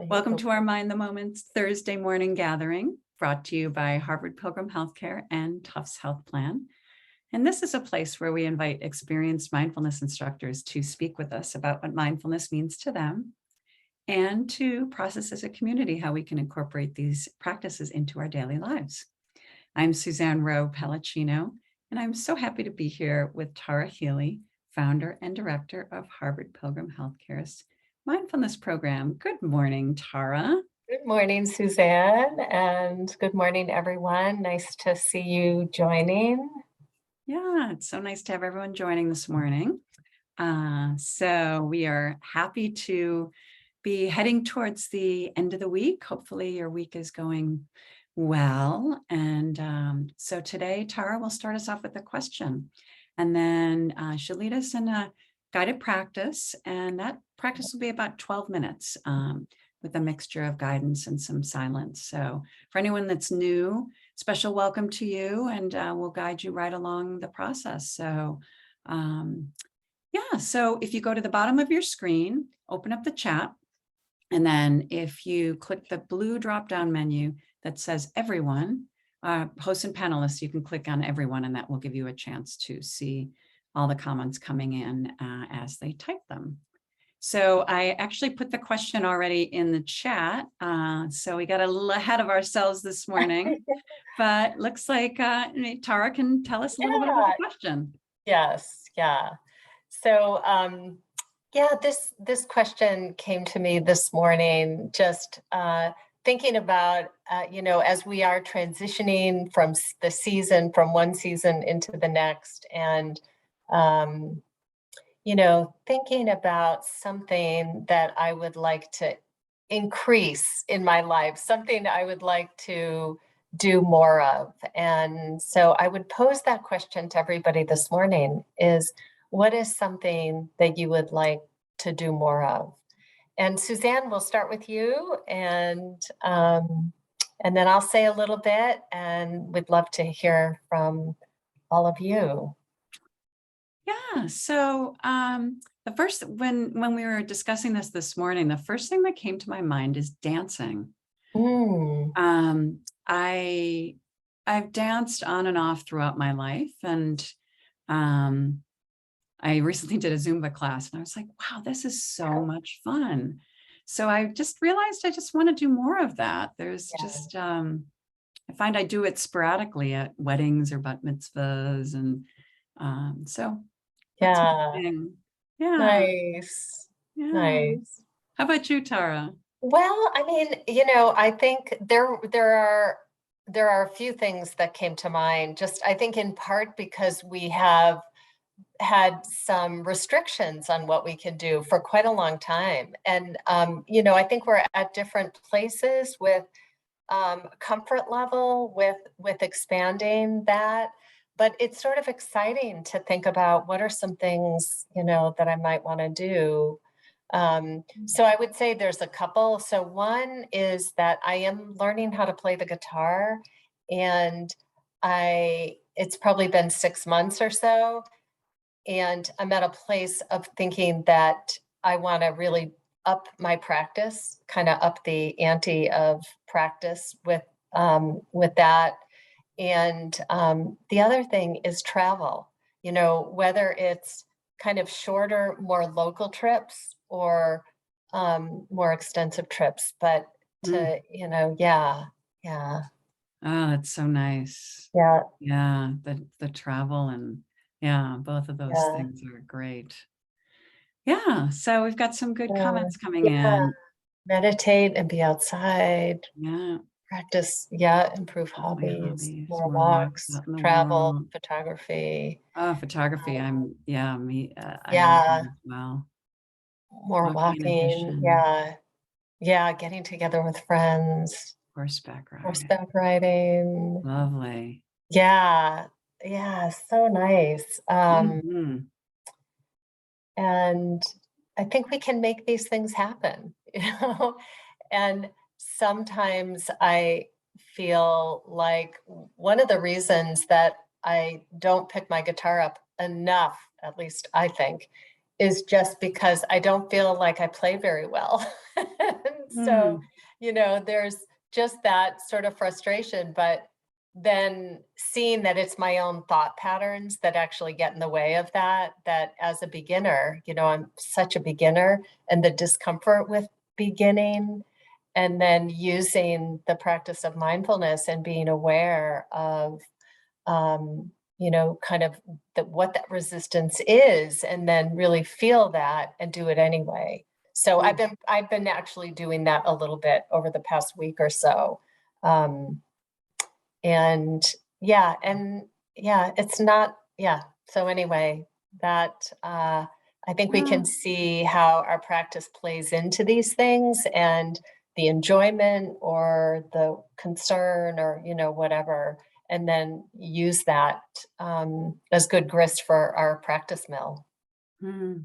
Welcome to our Mind the Moments Thursday morning gathering, brought to you by Harvard Pilgrim Healthcare and Tufts Health Plan. And this is a place where we invite experienced mindfulness instructors to speak with us about what mindfulness means to them and to process as a community how we can incorporate these practices into our daily lives. I'm Suzanne Rowe Palacino, and I'm so happy to be here with Tara Healey, founder and director of Harvard Pilgrim Healthcare's mindfulness program. Good morning, Tara. Good morning, Suzanne, and good morning, everyone. Nice to see you joining. Yeah, it's so nice to have everyone joining this morning. So we are happy to be heading towards the end of the week. Hopefully your week is going well. And so today, Tara will start us off with a question, and then she'll lead us in a guided practice, and that practice will be about 12 minutes with a mixture of guidance and some silence. So for anyone that's new, special welcome to you, and we'll guide you right along the process. So so if you go to the bottom of your screen, open up the chat, and then if you click the blue drop-down menu that says everyone, hosts and panelists, you can click on everyone, and that will give you a chance to see all the comments coming in as they type them. So I actually put the question already in the chat. So we got a little ahead of ourselves this morning, but looks like Tara can tell us a little bit about the question. Yes, yeah. So this question came to me this morning, just thinking about, as we are transitioning from the season, from one season into the next, and thinking about something that I would like to increase in my life, something I would like to do more of. And so I would pose that question to everybody this morning is, what is something that you would like to do more of? And Suzanne, we'll start with you, and then I'll say a little bit, and we'd love to hear from all of you. Yeah, so the first, when we were discussing this morning, the first thing that came to my mind is dancing. I've danced on and off throughout my life, and I recently did a Zumba class, and I was like, wow, this is so much fun. So I just realized I just want to do more of that. There's just, I find I do it sporadically at weddings or bat mitzvahs, and so. Yeah. Nice. Yeah. Nice. How about you, Tara? Well, I mean, I think there are a few things that came to mind. Just I think in part because we have had some restrictions on what we can do for quite a long time. And I think we're at different places with comfort level with expanding that. But it's sort of exciting to think about what are some things, that I might want to do. So I would say there's a couple. So one is that I am learning how to play the guitar, and it's probably been 6 months or so. And I'm at a place of thinking that I want to really up my practice, kind of up the ante of practice with that. And the other thing is travel, whether it's kind of shorter, more local trips or more extensive trips, but yeah. Oh, that's so nice. Yeah. Yeah, the travel, and both of those things are great. Yeah, so we've got some good comments coming in. Meditate and be outside. Yeah. Practice, improve hobbies, more walks, travel, photography. Oh, photography. I love that as well. More walking. Getting together with friends. Horseback riding. Lovely. Yeah, so nice. And I think we can make these things happen, and sometimes I feel like one of the reasons that I don't pick my guitar up enough, at least I think, is just because I don't feel like I play very well. So, Mm, there's just that sort of frustration, but then seeing that it's my own thought patterns that actually get in the way of that as a beginner, I'm such a beginner, and the discomfort with beginning, and then using the practice of mindfulness and being aware of, kind of what that resistance is, and then really feel that and do it anyway. So mm, I've been actually doing that a little bit over the past week or so. Um, and yeah, it's not, yeah. So anyway, that I think we yeah, can see how our practice plays into these things, and the enjoyment or the concern, or whatever, and then use that as good grist for our practice mill. mm.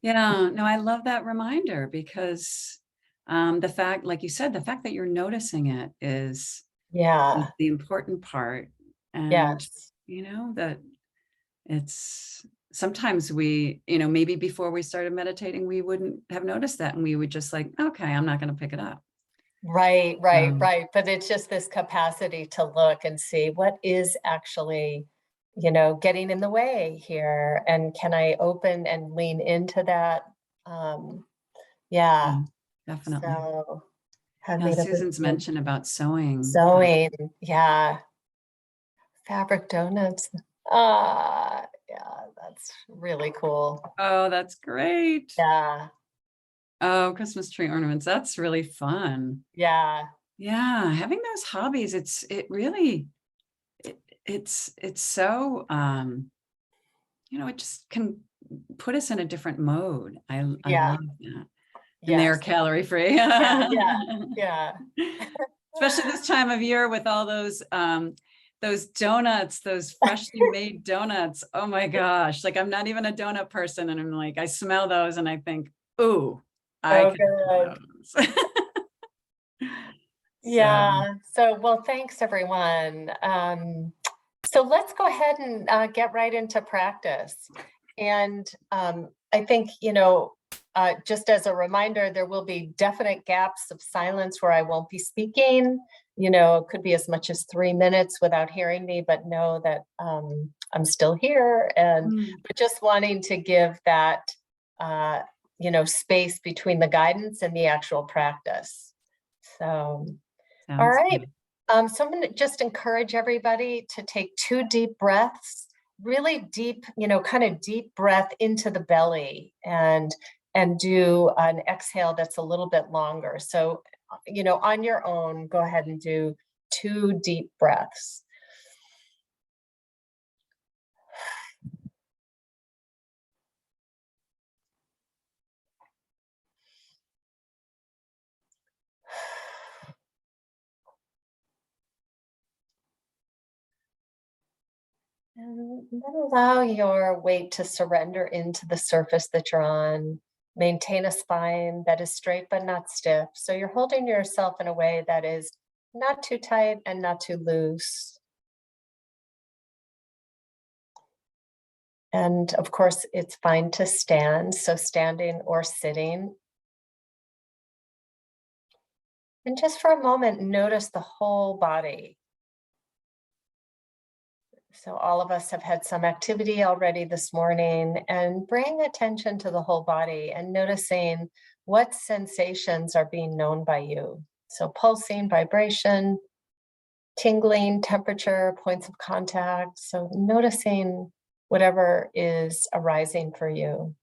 Yeah, no, I love that reminder because the fact, like you said, the fact that you're noticing it is Yeah. the important part. And, Yes. that it's sometimes maybe before we started meditating, we wouldn't have noticed that. And we would just like, okay, I'm not going to pick it up. Right, right, Um, right. But it's just this capacity to look and see what is actually, getting in the way here. And can I open and lean into that? Um, yeah. yeah, definitely. So have Yeah, made a Susan's mention about sewing. sewing. Yeah. Fabric donuts. Yeah, that's really cool. Oh, that's great. Yeah. Oh, Christmas tree ornaments. That's really fun. Yeah. Yeah, having those hobbies, it really it, it's so it just can put us in a different mode. I Yeah. love that. And they're Yes. calorie free. Yeah. Yeah. Yeah. Especially this time of year with all those donuts, those freshly made donuts. Oh my gosh. Like I'm not even a donut person. And I'm like, I smell those and I think, ooh, I So could good. have those. So Yeah. So, well, thanks everyone. So let's go ahead and get right into practice. And I think, just as a reminder, there will be definite gaps of silence where I won't be speaking. It could be as much as 3 minutes without hearing me, but know that I'm still here, and mm, but just wanting to give that, uh, space between the guidance and the actual practice. So. All sounds right. good. So I'm going to just encourage everybody to take 2 deep breaths, really deep, kind of deep breath into the belly, and do an exhale that's a little bit longer. So, on your own, go ahead and do 2 deep breaths. And then allow your weight to surrender into the surface that you're on. Maintain a spine that is straight but not stiff. So you're holding yourself in a way that is not too tight and not too loose. And of course, it's fine to stand. So standing or sitting. And just for a moment, notice the whole body. So all of us have had some activity already this morning, and bring attention to the whole body and noticing what sensations are being known by you. So pulsing, vibration, tingling, temperature, points of contact. So noticing whatever is arising for you.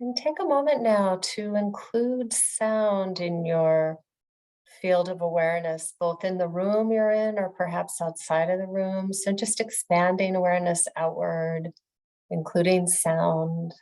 And take a moment now to include sound in your field of awareness, both in the room you're in or perhaps outside of the room. So just expanding awareness outward, including sound.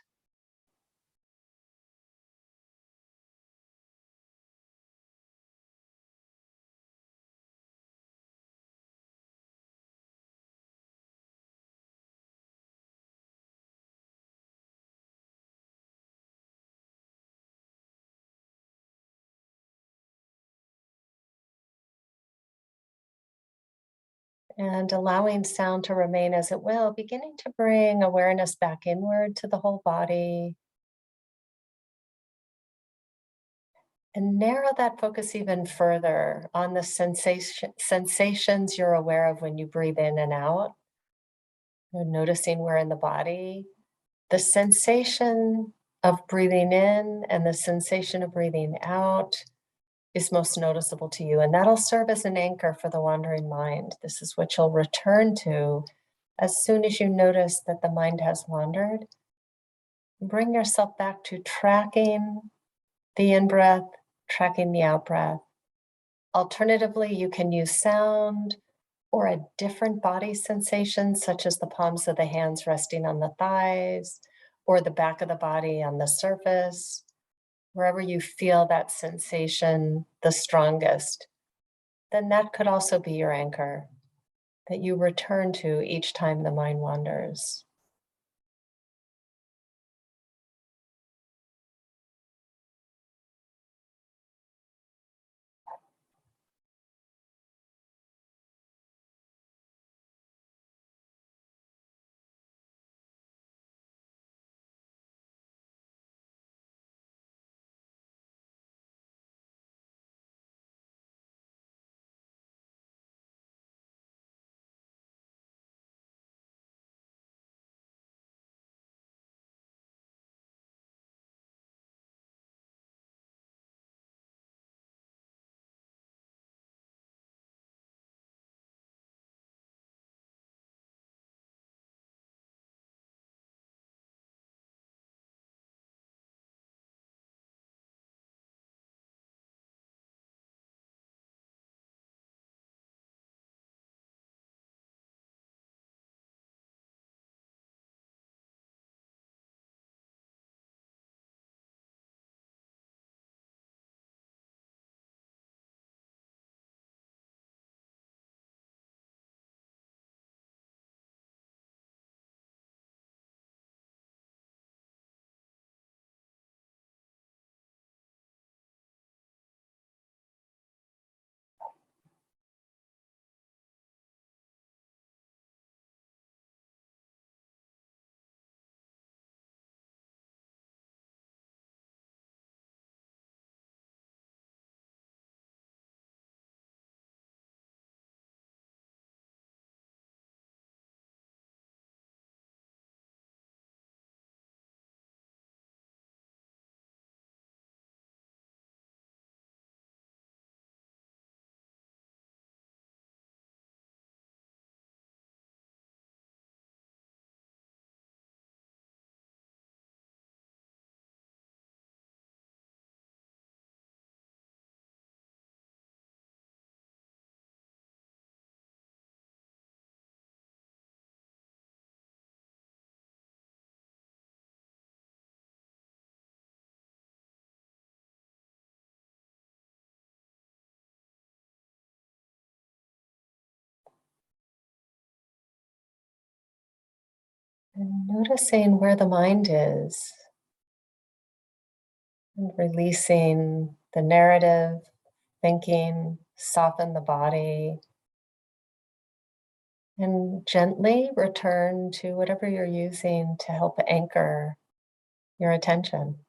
And allowing sound to remain as it will, beginning to bring awareness back inward to the whole body and narrow that focus even further on the sensations you're aware of when you breathe in and out. You're noticing where in the body the sensation of breathing in and the sensation of breathing out is most noticeable to you. And that'll serve as an anchor for the wandering mind. This is what you'll return to as soon as you notice that the mind has wandered. Bring yourself back to tracking the in breath, tracking the out breath. Alternatively, you can use sound or a different body sensation, such as the palms of the hands resting on the thighs or the back of the body on the surface, wherever you feel that sensation the strongest. Then that could also be your anchor that you return to each time the mind wanders. And noticing where the mind is and releasing the narrative, thinking, soften the body, and gently return to whatever you're using to help anchor your attention.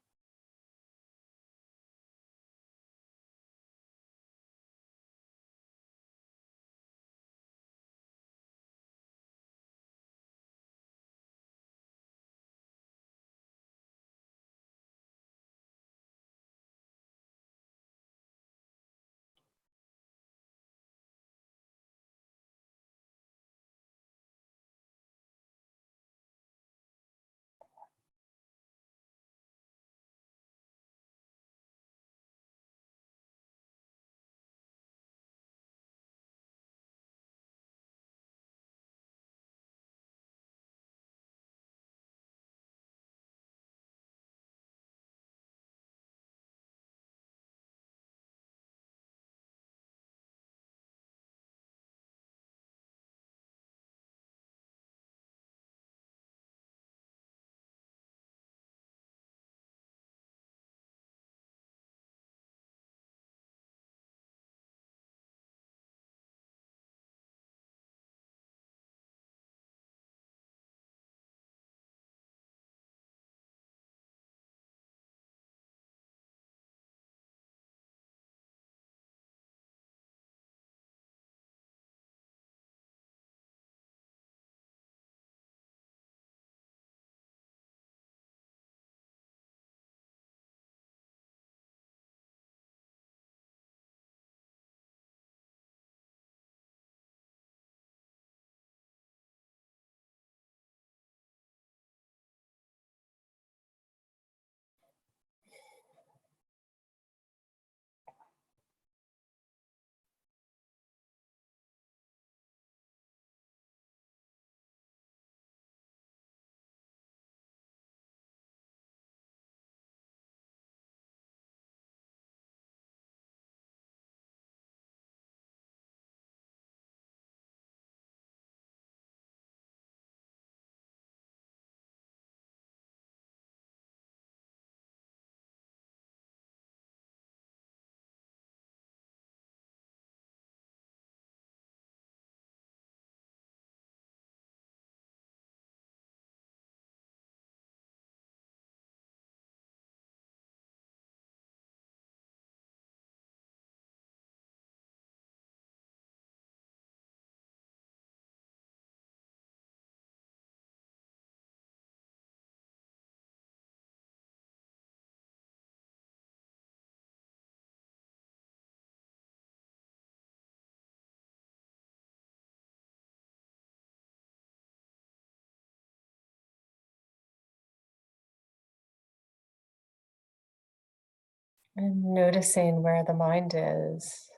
And noticing where the mind is.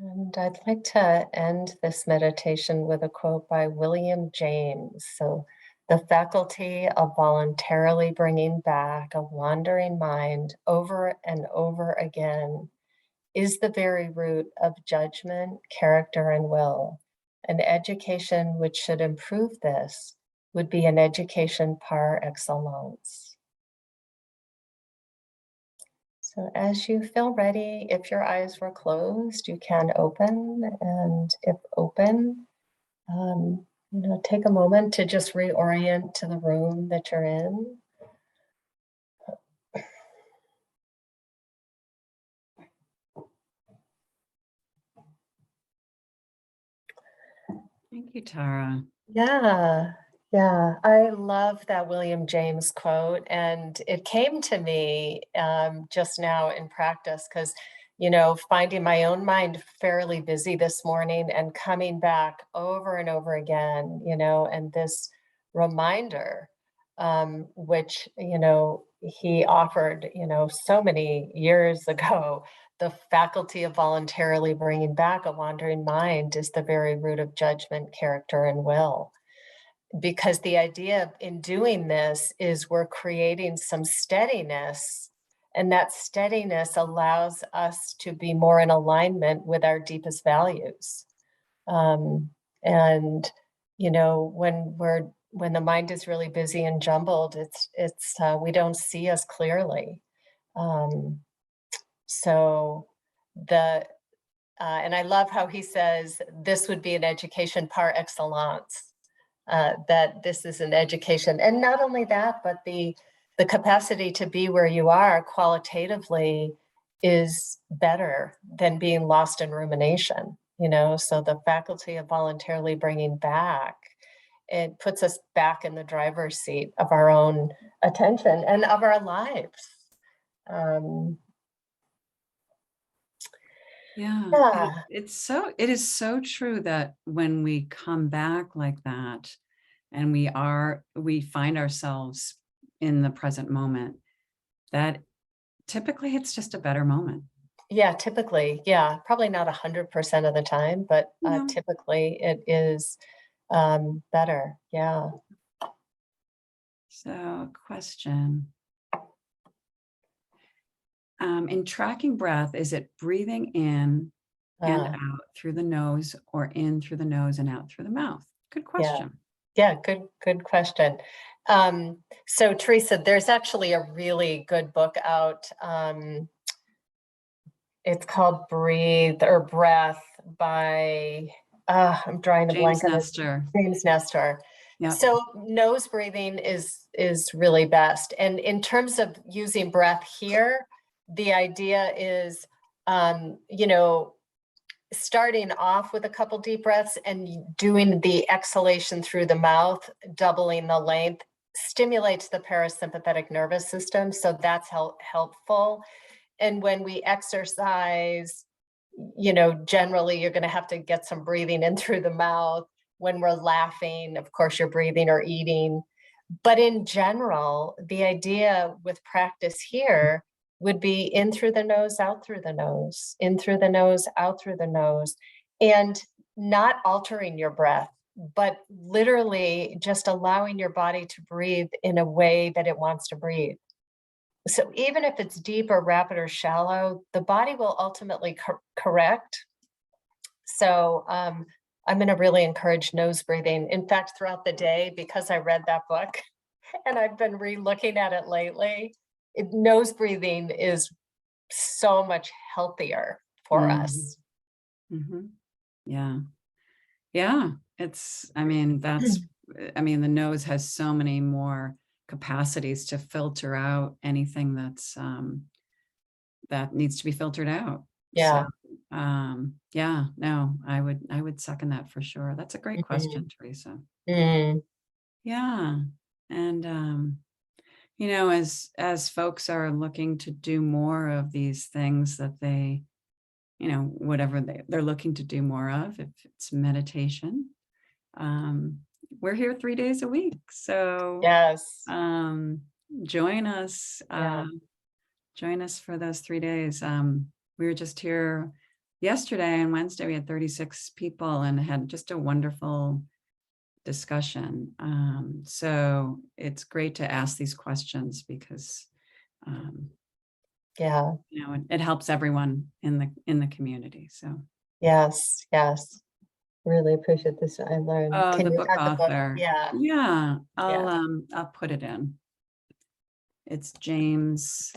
And I'd like to end this meditation with a quote by William James. So, the faculty of voluntarily bringing back a wandering mind over and over again is the very root of judgment, character, and will. An education which should improve this would be an education par excellence. So as you feel ready, if your eyes were closed, you can open, and if open, take a moment to just reorient to the room that you're in. Thank you, Tara. Yeah, yeah. I love that William James quote. And it came to me just now in practice because, finding my own mind fairly busy this morning and coming back over and over again, and this reminder, which, he offered, so many years ago. The faculty of voluntarily bringing back a wandering mind is the very root of judgment, character, and will. Because the idea in doing this is we're creating some steadiness, and that steadiness allows us to be more in alignment with our deepest values. And when the mind is really busy and jumbled, it's we don't see as clearly. Um, so the and I love how he says this would be an education par excellence. That this is an education, and not only that, but the capacity to be where you are qualitatively is better than being lost in rumination. So the faculty of voluntarily bringing back, it puts us back in the driver's seat of our own attention and of our lives. Yeah, Yeah. it is so true that when we come back like that and we find ourselves in the present moment, that typically it's just a better moment. Yeah, typically, yeah, probably not 100% of the time, but No. typically it is better. Yeah. So, question. In tracking breath, is it breathing in and Uh, out through the nose or in through the nose and out through the mouth? Good yeah. question. Yeah. Good question. So Teresa, there's actually a really good book out. It's called Breathe or Breath by I'm drawing a James blank on it. Nestor. James Nestor. Yeah. So nose breathing is really best. And in terms of using breath here, the idea is, starting off with a couple deep breaths and doing the exhalation through the mouth, doubling the length, stimulates the parasympathetic nervous system. So that's helpful. And when we exercise, generally you're going to have to get some breathing in through the mouth. When we're laughing, of course, you're breathing or eating. But in general, the idea with practice here would be in through the nose, out through the nose, in through the nose, out through the nose, and not altering your breath, but literally just allowing your body to breathe in a way that it wants to breathe. So even if it's deep or rapid or shallow, the body will ultimately correct. So I'm going to really encourage nose breathing. In fact, throughout the day, because I read that book and I've been re-looking at it lately, nose breathing is so much healthier for us. Mm-hmm. Yeah. Yeah. The nose has so many more capacities to filter out anything that needs to be filtered out. Yeah. No, I would second that for sure. That's a great question, Teresa. Yeah. And, as folks are looking to do more of these things that they, whatever they're looking to do more of, if it's meditation, we're here 3 days a week. So Yes. join us for those 3 days. We were just here yesterday and Wednesday. We had 36 people and had just a wonderful discussion. So it's great to ask these questions because it helps everyone in the community. So yes. Really appreciate this. I learned. Can the book author? Yeah. I'll put it in. It's James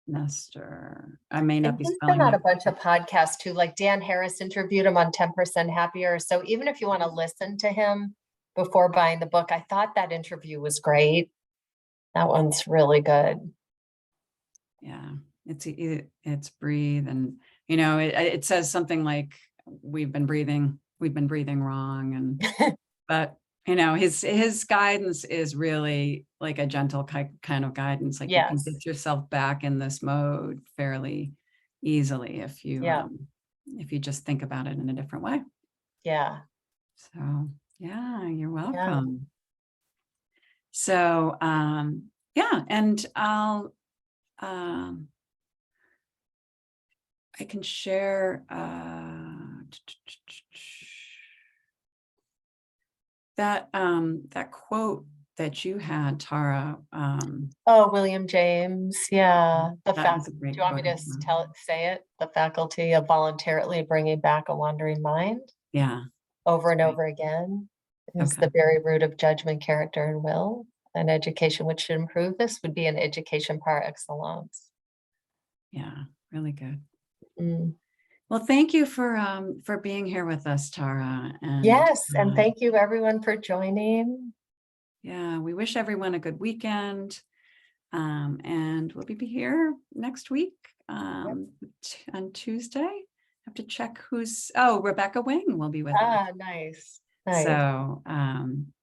Nestor. I may not be spelling out it. A bunch of podcasts too, like Dan Harris interviewed him on 10% Happier. So even if you want to listen to him before buying the book, I thought that interview was great. That one's really good. Yeah, it's breathe, and it says something like we've been breathing wrong, and but his guidance is really like a gentle kind of guidance. Like you can get yourself back in this mode fairly easily if you just think about it in a different way. Yeah. So you're welcome. So and I can share that quote that you had, Tara. William James. Yeah. Do you want me to say it? The faculty of voluntarily bringing back a wandering mind. Yeah. Over and over again is the very root of judgment, character, and will. An education which should improve this would be an education par excellence. Yeah. Really good. Well, thank you for being here with us, Tara. And and thank you everyone for joining. Yeah, we wish everyone a good weekend. And we'll be here next week on Tuesday. I have to check Rebecca Wing will be with us. Nice. So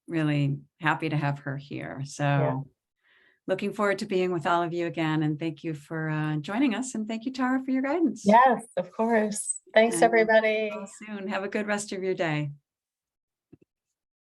really happy to have her here. So looking forward to being with all of you again. And thank you for joining us. And thank you, Tara, for your guidance. Yes, of course. Thanks, everybody. Soon. Have a good rest of your day.